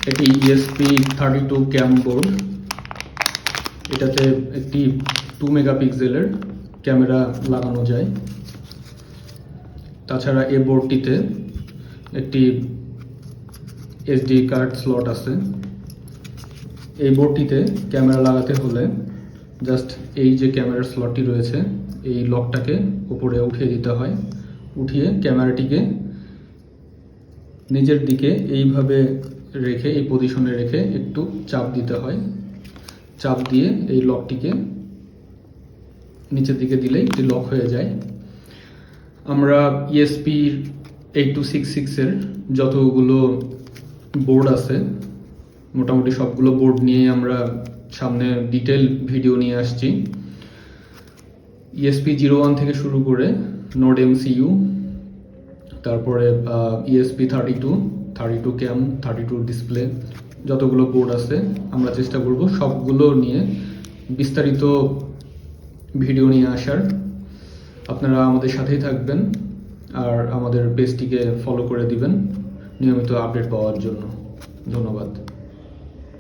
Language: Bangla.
এটি ESP32 ক্যাম বোর্ড। এটাতে একটি 2 মেগাপিক্সেলের ক্যামেরা লাগানো যায়। তাছাড়া এই বোর্ডটিতে একটি SD কার্ড স্লট আছে। এই বোর্ডটিতে ক্যামেরা লাগাতে হলে জাস্ট এই যে ক্যামেরার স্লটটি রয়েছে এই লকটাকে উপরে উঠিয়ে দিতে হয়। উঠিয়ে ক্যামেরাটিকে নিজের দিকে এইভাবে রেখে, এই পজিশনে রেখে একটু চাপ দিতে হয়। চাপ দিয়ে এই লকটিকে নিচের দিকে দিলেই এটি লক হয়ে যায়। আমরা ESP8266 এর যতগুলো বোর্ড আছে মোটামুটি সবগুলো বোর্ড নিয়ে আমরা সামনে ডিটেল ভিডিও নিয়ে আসছি। ESP01 থেকে শুরু করে নোড MCU, তারপরে ESP32 ক্যাম, 32 ডিসপ্লে, যতগুলো বোর্ড আছে আমরা চেষ্টা করব সবগুলো নিয়ে বিস্তারিত ভিডিও নিয়ে আসার। আপনারা আমাদের সাথেই থাকবেন আর আমাদের পেজটিকে ফলো করে দিবেন নিয়মিত আপডেট পাওয়ার জন্য। ধন্যবাদ।